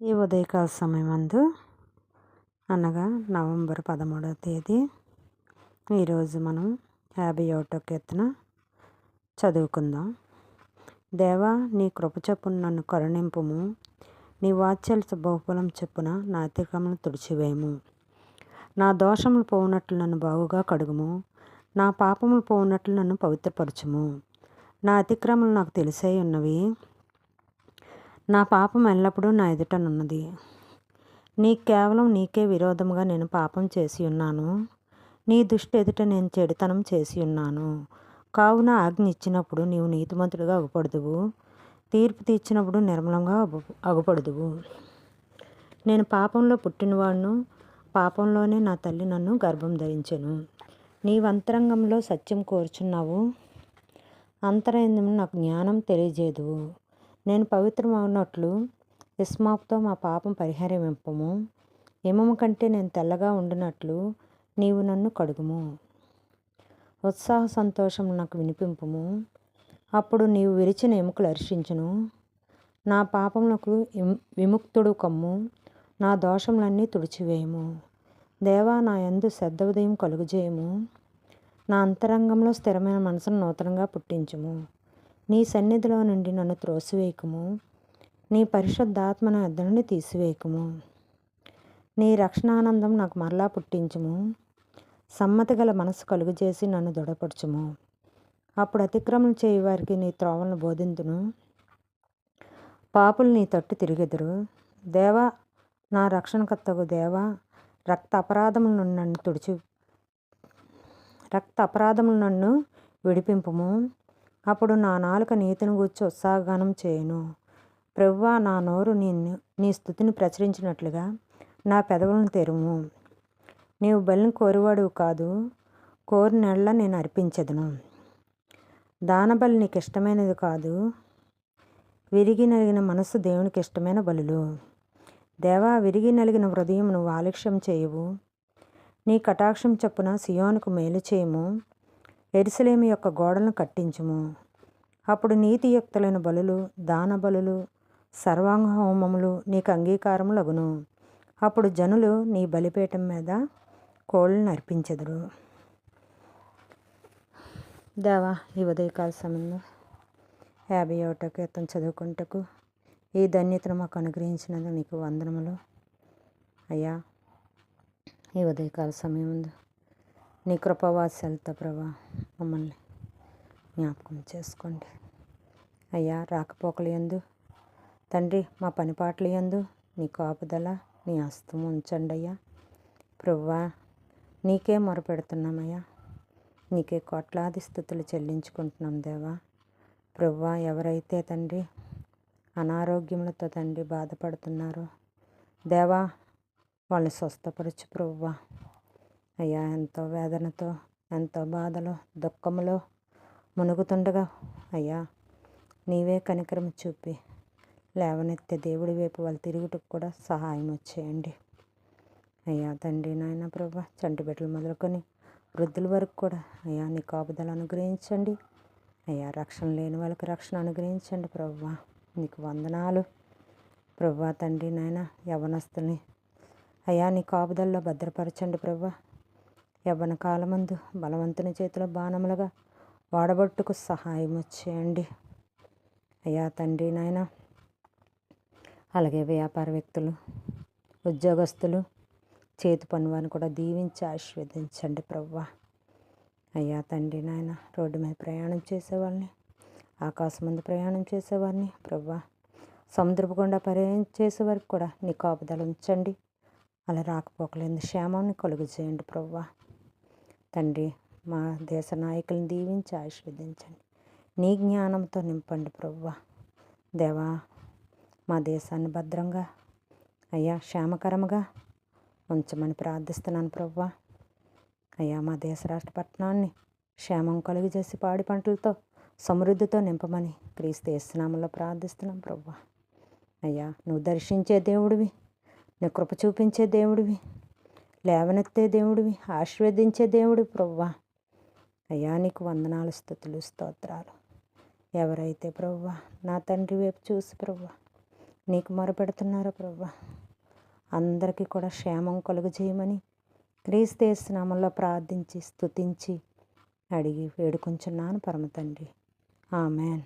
ఈ ఉదయకాల సమయమందు అనగా నవంబర్ 13వ తేదీ ఈరోజు మనం 51వ కీర్తన చదువుకుందాం. దేవా, నీ కృప చొప్పున నన్ను కరుణింపుము, నీ వాత్సల్య బహుఫలం చొప్పున నా అతిక్రమములను తుడిచివేయము. నా దోషములు పోవునట్లు నన్ను బాగుగా కడుగుము, నా పాపములు పోవునట్లు నన్ను పవిత్రపరచుము. నా అతిక్రమములు నాకు తెలిసే ఉన్నవి, నా పాపం ఎల్లప్పుడూ నా ఎదుటనున్నది. నీకే విరోధముగా నేను పాపం చేసి ఉన్నాను, నీ దృష్టి ఎదుట నేను చెడుతనం చేసి ఉన్నాను. కావున ఆజ్ఞ ఇచ్చినప్పుడు నీవు నీతిమంతుడిగా అగుపడుదువు, తీర్పు తీర్చినప్పుడు నిర్మలంగా అగుపడుదువు. నేను పాపంలో పుట్టినవాడును, పాపంలోనే నా తల్లి నన్ను గర్భం ధరించెను. నీవు అంతరంగంలో సత్యం కోరుచున్నావు, అంతరంగంలో నాకు జ్ఞానం తెలియజేదువు. నేను పవిత్రమవునట్లు ఇస్మాపుతో మా పాపం పరిహరింపము, హిమము కంటే నేను తెల్లగా ఉండినట్లు నీవు నన్ను కడుగుము. ఉత్సాహ సంతోషం నాకు వినిపింపుము, అప్పుడు నీవు విరిచిన ఎముకలు హర్షించును. నా పాపములకు విముక్తుడు కమ్ము, నా దోషములన్నీ తుడిచివేయము. దేవా, నా యందు శ్రద్ధ ఉదయం కలుగుజేయము, నా అంతరంగంలో స్థిరమైన మనసును నూతనంగా పుట్టించుము. నీ సన్నిధిలో నుండి నన్ను త్రోసివేయకుము, నీ పరిశుద్ధాత్మ నా యొద్ద నుండి తీసివేయకుము. నీ రక్షణానందం నాకు మరలా పుట్టించుము, సమ్మతి గల మనసు కలుగజేసి నన్ను దృఢపరచుము. అప్పుడు అతిక్రమం చేయువారికి నీ త్రోవలను బోధింతును, పాపులు నీ తట్టు తిరిగెదరు. దేవా, నా రక్షణకర్తగు దేవా, రక్త అపరాధములు నన్ను విడిపింపుము. అప్పుడు నా నాలుక నీతిని గూర్చి ఉత్సాహగానం చేయును. ప్రభువా, నా నోరు నీ స్తుతిని ప్రచురించినట్లుగా నా పెదవులను తెరుము. నీవు బలిని కోరివాడువు కాదు, కోరినెడల నేను అర్పించెదను. దానబలి నీకు ఇష్టమైనది కాదు, విరిగి నలిగిన మనస్సు దేవునికి ఇష్టమైన బలులు. దేవా, విరిగి నలిగిన హృదయం నువ్వు ఆలక్ష్యం చేయవు. నీ కటాక్షం చొప్పున సియోనుకు మేలు చేయము, యెరూషలేము యొక్క గోడలను కట్టించుము. అప్పుడు నీతియుక్తులైన బలులు, దాన బలులు, సర్వాంగ హోమములు నీకు అంగీకారములగును. అప్పుడు జనులు నీ బలిపీఠం మీద కోళ్ళను అర్పించెదరు. దేవా, ఈ ఉదయకాల సమయంలో 51వ కీర్తన చదువుకుంటకు ఈ ధన్యతను మాకు అనుగ్రహించినందుకు నీకు వందనములు. అయ్యా, ఈ ఉదయకాల సమయం నీ కృపావాత్సల్యత ప్రభా మమ్మల్ని జ్ఞాపకం చేసుకోండి. అయ్యా, రాకపోకలు యందు తండ్రి, మా పనిపాట్ల యందు నీ కాపుదల, నీ హస్తం ఉంచండి అయ్యా. ప్రభువా, నీకే మొరపెడుతున్నామయ్యా, నీకే కోట్లాది స్తుతులు చెల్లించుకుంటున్నాం దేవా. ప్రభువా, ఎవరైతే తండ్రి అనారోగ్యములతో తండ్రి బాధపడుతున్నారో దేవా, వాళ్ళని స్వస్థపరచు ప్రభువా. అయ్యా, ఎంతో వేదనతో, ఎంతో బాధలో, దుఃఖములో మునుగుతుండగా అయ్యా, నీవే కనికరం చూపి లేవనెత్తే దేవుడి వైపు వాళ్ళు తిరుగుటకు కూడా సహాయం వచ్చేయండి. అయ్యా తండ్రి, నాయన ప్రభా, చంటి బిడ్డలు మొదలుకొని వృద్ధుల వరకు కూడా అయ్యా నీ కాపుదల అనుగ్రహించండి. అయ్యా, రక్షణ లేని వాళ్ళకి రక్షణ అనుగ్రహించండి ప్రభువా. నీకు వందనాలు ప్రభువా. తండ్రి నాయన, యవ్వనస్తుని అయ్యా నీ కాపుదల్లో భద్రపరచండి ప్రభువా. యవ్వన కాలమందు బలవంతుని చేతిలో బాణములుగా వాడబట్టుకు సహాయం వచ్చేయండి. అయ్యా తండ్రి నాయన, అలాగే వ్యాపార వ్యక్తులు, ఉద్యోగస్తులు, చేతి పని వారిని కూడా దీవించి ఆశీర్వదించండి ప్రభువా. అయ్యా తండ్రి నాయన, రోడ్డు మీద ప్రయాణం చేసేవాళ్ళని, ఆకాశం ముందు ప్రయాణం చేసేవారిని ప్రభువా, సముద్రపు గుండా ప్రయాణం చేసేవారికి కూడా నీ కాపుదల ఉంచండి. అలా రాకపోకలేని క్షేమాన్ని కలుగు చేయండి ప్రభువా. తండ్రి, మా దేశ నాయకులను దీవించి ఆశీర్వదించండి. నీ జ్ఞానంతో నింపండి ప్రభువా. దేవా, మా దేశాన్ని భద్రంగా అయ్యా క్షేమకరంగా ఉంచమని ప్రార్థిస్తున్నాను ప్రభువా. అయ్యా, మా దేశ రాష్ట్ర పట్టణాన్ని క్షేమం కలుగజేసి పాడి పంటలతో సమృద్ధితో నింపమని క్రీస్తు యేసు నామములో ప్రార్థిస్తున్నాం ప్రభువా. అయ్యా, నువ్వు దర్శించే దేవుడివి, నీ కృప చూపించే దేవుడివి, లేవనెత్తే దేవుడివి, ఆశీర్వదించే దేవుడివి ప్రభువా. అయ్యా, నీకు వందనాలు, స్తుతులు, స్తోత్రాలు. ఎవరైతే ప్రభువా నా తండ్రి వైపు చూసి ప్రభువా నీకు మొరపెడుతున్నారు ప్రభా. అందరికీ కూడా క్షేమం కలుగజేయమని క్రీస్తు యేసు నామములో ప్రార్థించి స్తుతించి అడిగి వేడుకొంచున్నాను పరమ తండ్రి. ఆమెన్.